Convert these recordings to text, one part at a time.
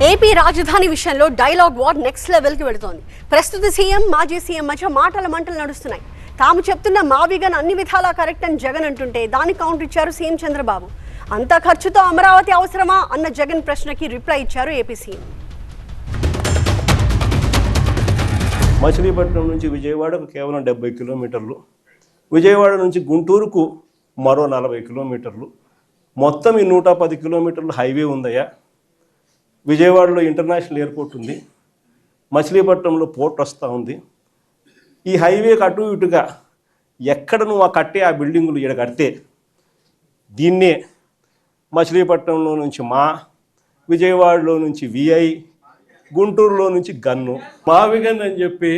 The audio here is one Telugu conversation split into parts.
ఏపీ రాజధాని విషయంలో డైలాగ్ వార్ నెక్స్ట్ లెవెల్కి వెళుతోంది. ప్రస్తుత సీఎం మాజీ సీఎం మధ్య మాటల మంటలు నడుస్తున్నాయి. తాము చెప్తున్న మావిగన్ అన్ని విధాలా కరెక్ట్ అని జగన్ అంటుంటే దానికి కౌంటర్ ఇచ్చారు సీఎం చంద్రబాబు. అంత ఖర్చుతో అమరావతి అవసరమా అన్న జగన్ ప్రశ్నకి రిప్లై ఇచ్చారు ఏపీ సీఎం. మచిలీపట్నం నుంచి విజయవాడకు కేవలం 70 కిలోమీటర్లు, విజయవాడ నుంచి గుంటూరుకు మరో 40 కిలోమీటర్లు, మొత్తం ఈ 110 కిలోమీటర్లు హైవే ఉందయ్యా. విజయవాడలో ఇంటర్నేషనల్ ఎయిర్పోర్ట్ ఉంది, మచిలీపట్నంలో పోర్ట్ వస్తూ ఉంది. ఈ హైవేకి అటు ఇటుగా ఎక్కడ నువ్వు కట్టే ఆ బిల్డింగులు ఇక్కడ కడితే దీన్నే మచిలీపట్నంలో నుంచి విజయవాడలో నుంచి విఐ, గుంటూరులో నుంచి గన్ను, మావిగన్ అని చెప్పి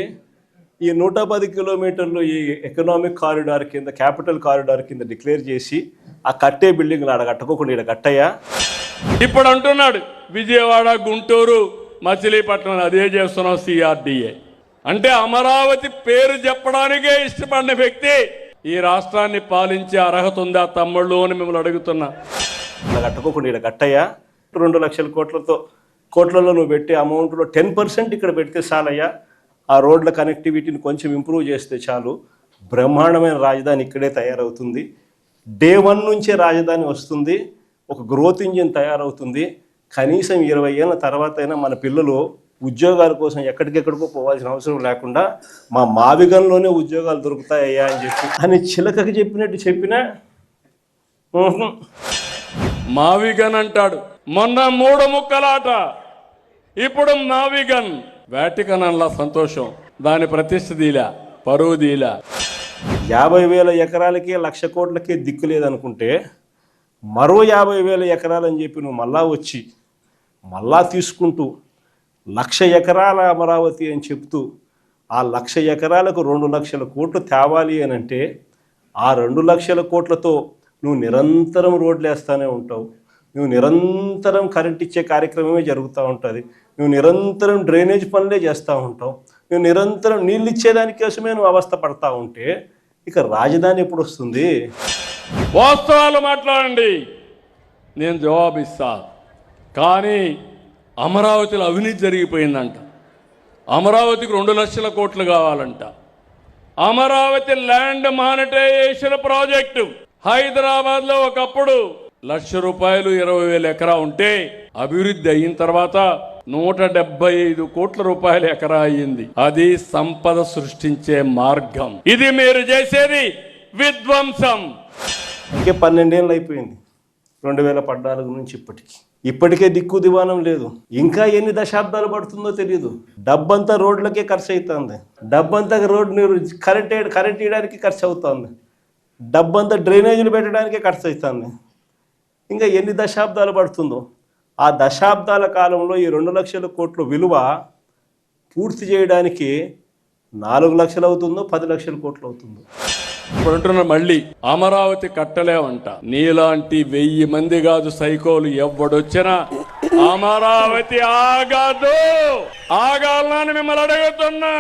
ఈ 110 కిలోమీటర్లు ఈ ఎకనామిక్ కారిడార్ కింద, క్యాపిటల్ కారిడార్ కింద డిక్లేర్ చేసి ఆ కట్టే బిల్డింగ్లు ఆడ కట్టుకోకుండా ఇక్కడ కట్టయ్యా. ఇప్పుడు అంటున్నాడు విజయవాడ, గుంటూరు, మచిలీపట్నం అదే చేస్తున్నాం సిఆర్డిఏ అంటే అమరావతి పేరు చెప్పడానికే ఇష్టపడిన వ్యక్తి ఈ రాష్ట్రాన్ని పాలించే అర్హత ఉందా తమ్ముళ్ళు అని మిమ్మల్ని అడుగుతున్నా. కట్టుకోకుండా ఇక్కడ కట్టయ్యా. 2 లక్షల కోట్లలో నువ్వు పెట్టే అమౌంట్లో 10% ఇక్కడ పెడితే చాలయ్యా. ఆ రోడ్ల కనెక్టివిటీని కొంచెం ఇంప్రూవ్ చేస్తే చాలు, బ్రహ్మాండమైన రాజధాని ఇక్కడే తయారవుతుంది. డే 1 నుంచే రాజధాని వస్తుంది, ఒక గ్రోత్ ఇంజిన్ తయారవుతుంది. కనీసం 20 ఏళ్ళ తర్వాత అయినా మన పిల్లలు ఉద్యోగాల కోసం ఎక్కడికెక్కడికో పోవాల్సిన అవసరం లేకుండా మా మావిగన్లోనే ఉద్యోగాలు దొరుకుతాయ్యా అని అని చిలకకి చెప్పినట్టు చెప్పినా మావిగన్ అంటాడు. మొన్న 3 ముక్కలాట, ఇప్పుడు మావిగన్. వాటికన్ అలా సంతోషం, దాని ప్రతిష్ఠ దీలా, పరువు దీలా. 50,000 ఎకరాలకే 1,00,000 కోట్లకే దిక్కు లేదనుకుంటే మరో 50,000 ఎకరాలని చెప్పి నువ్వు మళ్ళా తీసుకుంటూ 1,00,000 ఎకరాల అమరావతి అని చెప్తూ ఆ 1,00,000 ఎకరాలకు 2 లక్షల కోట్లు తేవాలి అని అంటే ఆ 2 లక్షల కోట్లతో నువ్వు నిరంతరం రోడ్లు వేస్తూనే ఉంటావు, నువ్వు నిరంతరం కరెంట్ ఇచ్చే కార్యక్రమమే జరుగుతూ ఉంటుంది, నువ్వు నిరంతరం డ్రైనేజ్ పనులే చేస్తూ ఉంటావు, నువ్వు నిరంతరం నీళ్ళు ఇచ్చేదాని కోసమే నువ్వు అవస్థ పడతా ఉంటే ఇక రాజధాని ఎప్పుడు వస్తుంది? వాస్తవాలు మాట్లాడండి, నేను జవాబిస్తా. కానీ అమరావతిలో అవినీతి జరిగిపోయిందంట. అమరావతికి 2 లక్షల కోట్లు కావాలంట. అమరావతి ల్యాండ్ మానిటైజేషన్ ప్రాజెక్టు హైదరాబాద్లో ఒకప్పుడు ₹1,00,000 20,000 ఎకరా ఉంటే అభివృద్ధి అయిన తర్వాత 175 కోట్ల రూపాయల ఎకరా అయ్యింది. అది సంపద సృష్టించే మార్గం. ఇది మీరు చేసేది విధ్వంసం. ఇంకే 12 ఏళ్ళు అయిపోయింది 2014 నుంచి ఇప్పటికే దిక్కు దివానం లేదు. ఇంకా ఎన్ని దశాబ్దాలు పడుతుందో తెలియదు. డబ్బంతా రోడ్లకే ఖర్చు అవుతుంది, డబ్బంతా రోడ్డు కరెంట్ ఇవ్వడానికి ఖర్చు అవుతుంది, డబ్బంతా డ్రైనేజీలు పెట్టడానికే ఖర్చు అవుతుంది. ఇంకా ఎన్ని దశాబ్దాలు పడుతుందో. ఆ దశాబ్దాల కాలంలో ఈ 2 లక్షల కోట్ల విలువ పూర్తి చేయడానికి 4 లక్షలు అవుతుందో 10 లక్షల కోట్లు అవుతుందో. ఇప్పుడు అంటున్నా మళ్ళీ అమరావతి కట్టలేమంట. నీలాంటి 1000 మంది కాదు సైకోలు ఎవడొచ్చినా అమరావతి ఆగాలని మిమ్మల్ని అడుగుతున్నా.